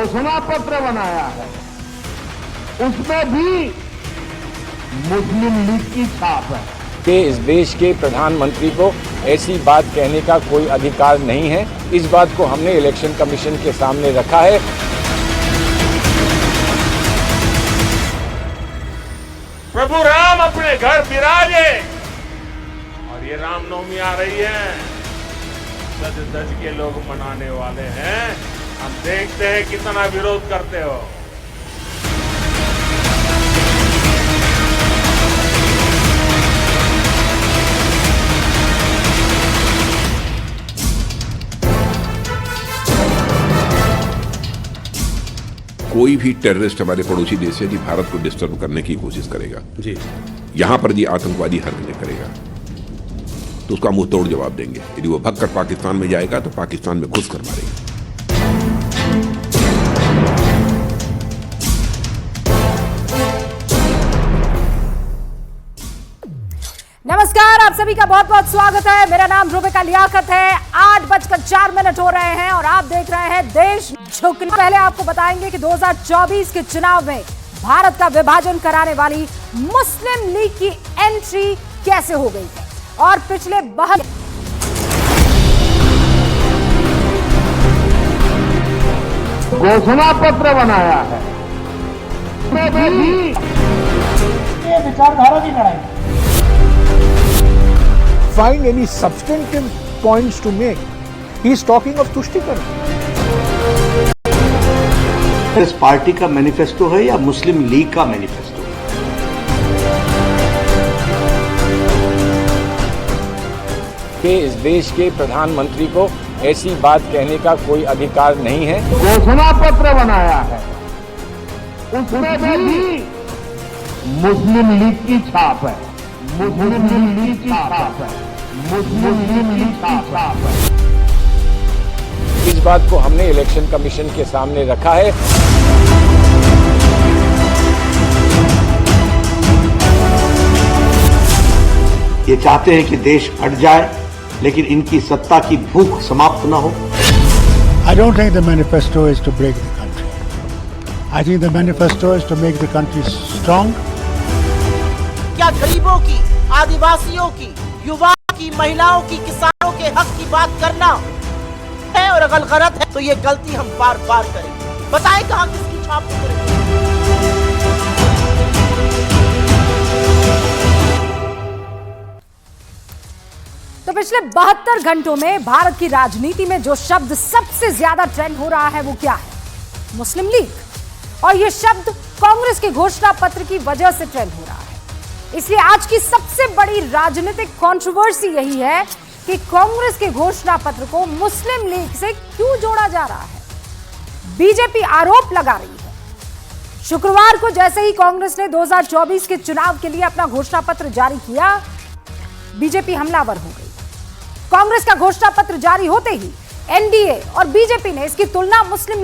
घोषणा पत्र बनाया है उसमें भी मुस्लिम लीग की छाप है कि इस देश के प्रधानमंत्री को ऐसी बात कहने का कोई अधिकार नहीं है। इस बात को हमने इलेक्शन कमीशन के सामने रखा है। प्रभु राम अपने घर विराजे और ये रामनवमी आ रही है, सज धज के लोग मनाने वाले हैं। हम देखते हैं कितना विरोध करते हो। कोई भी टेररिस्ट हमारे पड़ोसी देश से यदि भारत को डिस्टर्ब करने की कोशिश करेगा जी, यहां पर यदि आतंकवादी हरकतें करेगा तो उसका मुंह तोड़ जवाब देंगे। यदि वो भगकर पाकिस्तान में जाएगा तो पाकिस्तान में घुस कर मारेंगे। नमस्कार, आप सभी का बहुत बहुत स्वागत है। मेरा नाम रूबिका लियाकत है। 8:04 हो रहे हैं और आप देख रहे हैं देश झुकने। पहले आपको बताएंगे कि 2024 के चुनाव में भारत का विभाजन कराने वाली मुस्लिम लीग की एंट्री कैसे हो गई है और पिछले घोषणा पत्र बनाया है उसमें भी विचारधारा की लड़ाई। Find any substantive points to make. He is talking of तुष्टीकरण। इस पार्टी का मैनिफेस्टो है या मुस्लिम लीग का मैनिफेस्टो? कि इस देश के प्रधानमंत्री को ऐसी बात कहने का कोई अधिकार नहीं है। घोषणा पत्र बनाया है उसमें भी मुस्लिम लीग की छाप है। मुस्लिम लीग की छाप है। मुस्लिम लीग की छाप है। इस बात को हमने इलेक्शन कमीशन के सामने रखा है। ये चाहते हैं कि देश हट जाए लेकिन इनकी सत्ता की भूख समाप्त न हो। I don't think the manifesto is to break the country. I think the manifesto is to make the country strong. क्या गरीबों की, आदिवासियों की, युवाओं की, महिलाओं की, किसानों के हक की बात करना है? और अगर गलत है तो ये गलती हम बार बार करेंगे। बताएं कहां किसकी छाप करेंगे। तो पिछले 72 घंटों में भारत की राजनीति में जो शब्द सबसे ज्यादा ट्रेंड हो रहा है वो क्या है? मुस्लिम लीग। और ये शब्द कांग्रेस के घोषणा पत्र की वजह से ट्रेंड हो रहा है। इसलिए आज की सबसे बड़ी राजनीतिक कंट्रोवर्सी यही है कि कांग्रेस के घोषणा पत्र को मुस्लिम लीग से क्यों जोड़ा जा रहा है। बीजेपी आरोप लगा रही है शुक्रवार को जैसे ही कांग्रेस ने 2024 के चुनाव के लिए अपना घोषणा पत्र जारी किया, बीजेपी हमलावर हो गई। कांग्रेस का घोषणा पत्र जारी होते ही एनडीए और बीजेपी ने इसकी तुलना मुस्लिम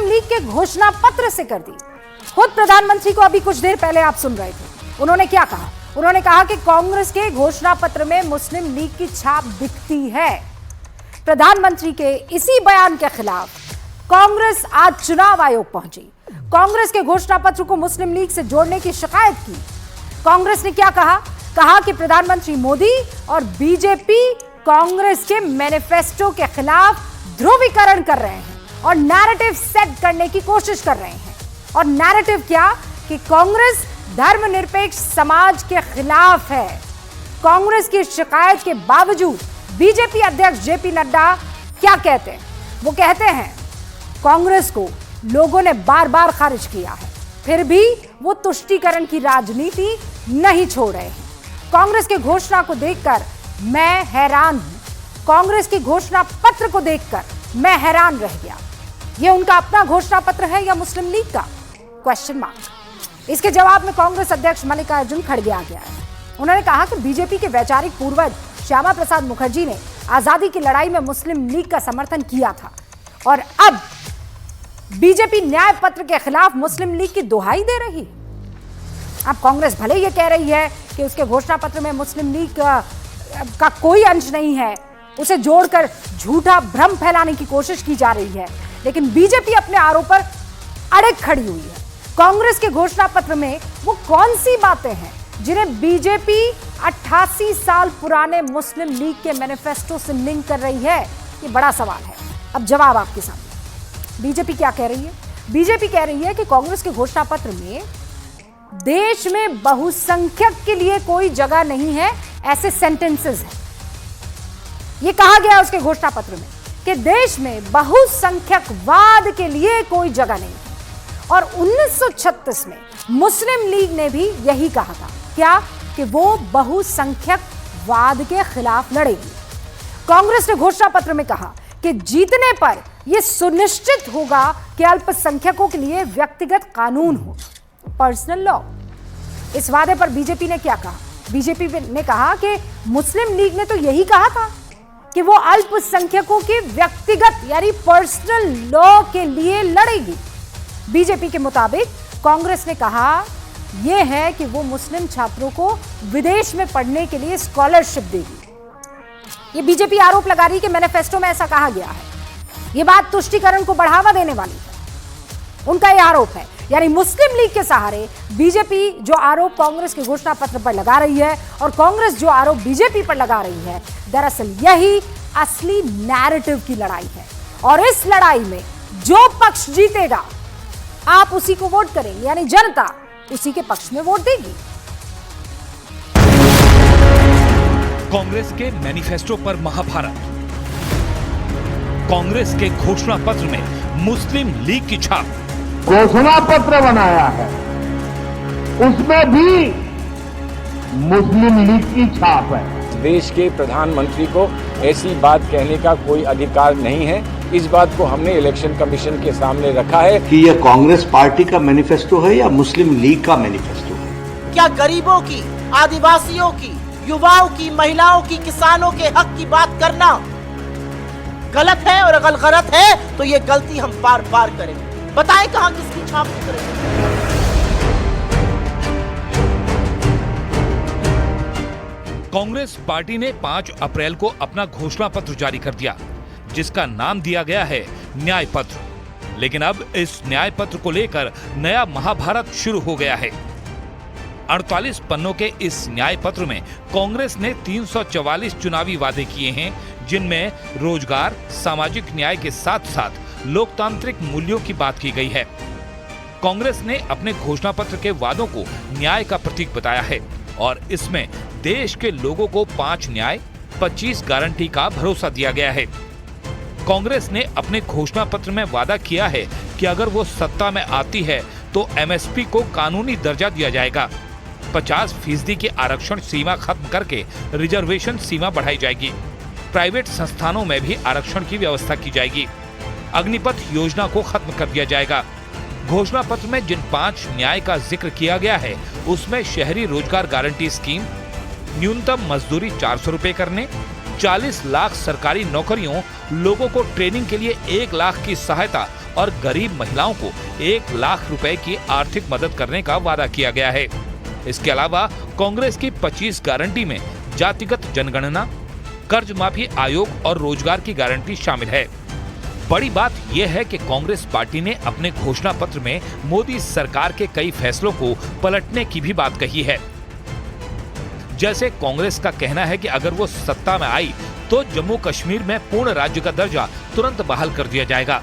लीग के घोषणा पत्र से कर दी। खुद प्रधानमंत्री को अभी कुछ देर पहले आप सुन रहे थे, उन्होंने क्या कहा? उन्होंने कहा कि कांग्रेस के घोषणा पत्र में मुस्लिम लीग की छाप दिखती है। प्रधानमंत्री के इसी बयान के खिलाफ कांग्रेस आज चुनाव आयोग पहुंची। कांग्रेस के घोषणा पत्र को मुस्लिम लीग से जोड़ने की शिकायत की। कांग्रेस ने क्या कहा? कहा कि प्रधानमंत्री मोदी और बीजेपी कांग्रेस के मैनिफेस्टो के खिलाफ ध्रुवीकरण कर रहे हैं और नैरेटिव सेट करने की कोशिश कर रहे हैं। और नैरेटिव क्या? कि कांग्रेस धर्मनिरपेक्ष समाज के खिलाफ है। कांग्रेस की शिकायत के बावजूद बीजेपी अध्यक्ष जेपी नड्डा क्या कहते हैं? वो कहते हैं कांग्रेस को लोगों ने बार बार खारिज किया है, फिर भी वो तुष्टीकरण की राजनीति नहीं छोड़ रहे हैं। कांग्रेस के घोषणा को देखकर मैं हैरान हूं। कांग्रेस की घोषणा पत्र को देखकर मैं हैरान रह गया। ये उनका अपना घोषणा पत्र है या मुस्लिम लीग का? Question mark. इसके जवाब में कांग्रेस अध्यक्ष मल्लिकार्जुन खड़गे आ गया है। उन्होंने कहा कि बीजेपी के वैचारिक पूर्वज श्यामा प्रसाद मुखर्जी ने आजादी की लड़ाई में मुस्लिम लीग का समर्थन किया था और अब बीजेपी न्याय पत्र के खिलाफ मुस्लिम लीग की दुहाई दे रही है। अब कांग्रेस भले ये कह रही है कि उसके घोषणा पत्र में मुस्लिम लीग का कोई अंश नहीं है, उसे जोड़कर झूठा भ्रम फैलाने की कोशिश की जा रही है, लेकिन बीजेपी अपने आरोप पर अड़े खड़ी हुई है। कांग्रेस के घोषणा पत्र में वो कौन सी बातें हैं जिन्हें बीजेपी 88 साल पुराने मुस्लिम लीग के मैनिफेस्टो से लिंक कर रही है, ये बड़ा सवाल है। अब जवाब आपके सामने। बीजेपी क्या कह रही है? बीजेपी कह रही है कि कांग्रेस के घोषणा पत्र में देश में बहुसंख्यक के लिए कोई जगह नहीं है, ऐसे सेंटेंसेस हैं। यह कहा गया है उसके घोषणा पत्र में कि देश में बहुसंख्यकवाद के लिए कोई जगह नहीं है। और 1936 में मुस्लिम लीग ने भी यही कहा था, क्या कि वो बहुसंख्यकवाद के खिलाफ लड़ेगी। कांग्रेस ने घोषणा पत्र में कहा कि जीतने पर यह सुनिश्चित होगा कि अल्पसंख्यकों के लिए व्यक्तिगत कानून हो, पर्सनल लॉ। इस वादे पर बीजेपी ने क्या कहा? बीजेपी ने कहा कि मुस्लिम लीग ने तो यही कहा था कि वो अल्पसंख्यकों के व्यक्तिगत यानी पर्सनल लॉ के लिए लड़ेगी। बीजेपी के मुताबिक कांग्रेस ने कहा यह है कि वो मुस्लिम छात्रों को विदेश में पढ़ने के लिए स्कॉलरशिप देगी। ये बीजेपी आरोप लगा रही कि मैनिफेस्टो में ऐसा कहा गया है। ये बात तुष्टीकरण को बढ़ावा देने वाली है, उनका यह आरोप है। यानी मुस्लिम लीग के सहारे बीजेपी जो आरोप कांग्रेस के घोषणा पत्र पर लगा रही है और कांग्रेस जो आरोप बीजेपी पर लगा रही है, दरअसल यही असली नैरेटिव की लड़ाई है। और इस लड़ाई में जो पक्ष जीतेगा आप उसी को वोट करेंगे, यानी जनता उसी के पक्ष में वोट देगी। कांग्रेस के मैनिफेस्टो पर महाभारत, कांग्रेस के घोषणा पत्र में मुस्लिम लीग की छाप। घोषणा पत्र बनाया है, उसमें भी मुस्लिम लीग की छाप है। देश के प्रधानमंत्री को ऐसी बात कहने का कोई अधिकार नहीं है। इस बात को हमने इलेक्शन कमीशन के सामने रखा है कि यह कांग्रेस पार्टी का मैनिफेस्टो है या मुस्लिम लीग का मैनिफेस्टो है। क्या गरीबों की, आदिवासियों की, युवाओं की, महिलाओं की, किसानों के हक की बात करना गलत है? और अगर गलत है तो ये गलती हम बार बार करेंगे। बताएं कहां किसकी छाप करेंगे। कांग्रेस पार्टी ने 5 अप्रैल को अपना घोषणा पत्र जारी कर दिया, जिसका नाम दिया गया है न्याय पत्र। लेकिन अब इस न्याय पत्र को लेकर नया महाभारत शुरू हो गया है। 48 पन्नों के इस न्याय पत्र में कांग्रेस ने 344 चुनावी वादे किए हैं, जिनमें रोजगार, सामाजिक न्याय के साथ साथ लोकतांत्रिक मूल्यों की बात की गई है। कांग्रेस ने अपने घोषणा पत्र के वादों को न्याय का प्रतीक बताया है और इसमें देश के लोगों को 5 न्याय, 25 गारंटी का भरोसा दिया गया है। कांग्रेस ने अपने घोषणा पत्र में वादा किया है कि अगर वो सत्ता में आती है तो एमएसपी को कानूनी दर्जा दिया जाएगा, 50% की आरक्षण सीमा खत्म करके रिजर्वेशन सीमा बढ़ाई जाएगी, प्राइवेट संस्थानों में भी आरक्षण की व्यवस्था की जाएगी, अग्निपथ योजना को खत्म कर दिया जाएगा। घोषणा पत्र में जिन 5 न्याय का जिक्र किया गया है उसमें शहरी रोजगार गारंटी स्कीम, न्यूनतम मजदूरी 400 रुपए करने, 40 लाख सरकारी नौकरियों, लोगों को ट्रेनिंग के लिए 1 लाख की सहायता और गरीब महिलाओं को 1 लाख रुपए की आर्थिक मदद करने का वादा किया गया है। इसके अलावा कांग्रेस की 25 गारंटी में जातिगत जनगणना, कर्ज माफी आयोग और रोजगार की गारंटी शामिल है। बड़ी बात यह है कि कांग्रेस पार्टी ने अपने घोषणा पत्र में मोदी सरकार के कई फैसलों को पलटने की भी बात कही है। जैसे कांग्रेस का कहना है कि अगर वो सत्ता में आई तो जम्मू कश्मीर में पूर्ण राज्य का दर्जा तुरंत बहाल कर दिया जाएगा,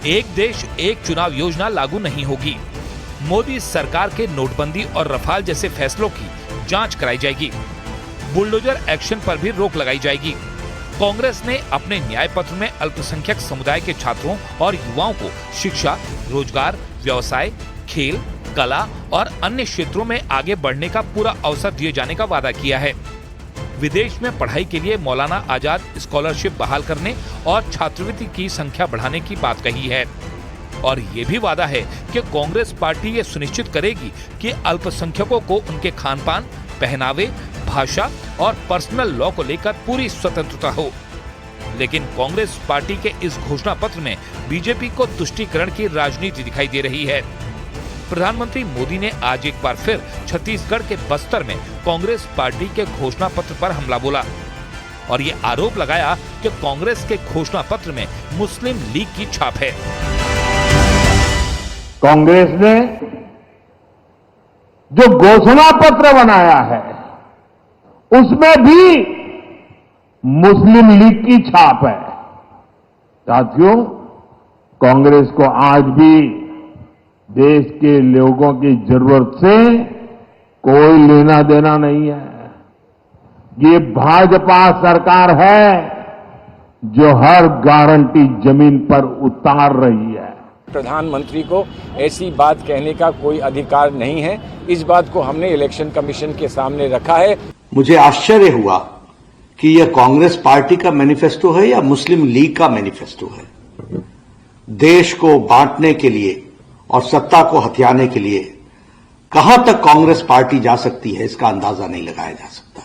एक देश एक चुनाव योजना लागू नहीं होगी, मोदी सरकार के नोटबंदी और रफाल जैसे फैसलों की जांच कराई जाएगी, बुलडोजर एक्शन पर भी रोक लगाई जाएगी। कांग्रेस ने अपने न्याय पत्र में अल्पसंख्यक समुदाय के छात्रों और युवाओं को शिक्षा, रोजगार, व्यवसाय, खेल, कला और अन्य क्षेत्रों में आगे बढ़ने का पूरा अवसर दिए जाने का वादा किया है। विदेश में पढ़ाई के लिए मौलाना आजाद स्कॉलरशिप बहाल करने और छात्रवृत्ति की संख्या बढ़ाने की बात कही है। और ये भी वादा है कि कांग्रेस पार्टी ये सुनिश्चित करेगी कि अल्पसंख्यकों को उनके खानपान, पहनावे, भाषा और पर्सनल लॉ को लेकर पूरी स्वतंत्रता हो। लेकिन कांग्रेस पार्टी के इस घोषणा पत्र में बीजेपी को तुष्टीकरण की राजनीति दिखाई दे रही है। प्रधानमंत्री मोदी ने आज एक बार फिर छत्तीसगढ़ के बस्तर में कांग्रेस पार्टी के घोषणा पत्र पर हमला बोला। और ये आरोप लगाया कि कांग्रेस के घोषणा पत्र में मुस्लिम लीग की छाप है। कांग्रेस ने जो घोषणा पत्र बनाया है उसमें भी मुस्लिम लीग की छाप है। साथियों, कांग्रेस को आज भी देश के लोगों की जरूरत से कोई लेना देना नहीं है। ये भाजपा सरकार है जो हर गारंटी जमीन पर उतार रही है। प्रधानमंत्री को ऐसी बात कहने का कोई अधिकार नहीं है। इस बात को हमने इलेक्शन कमीशन के सामने रखा है। मुझे आश्चर्य हुआ कि यह कांग्रेस पार्टी का मैनिफेस्टो है या मुस्लिम लीग का मैनिफेस्टो है। देश को बांटने के लिए और सत्ता को हथियाने के लिए कहां तक कांग्रेस पार्टी जा सकती है, इसका अंदाजा नहीं लगाया जा सकता।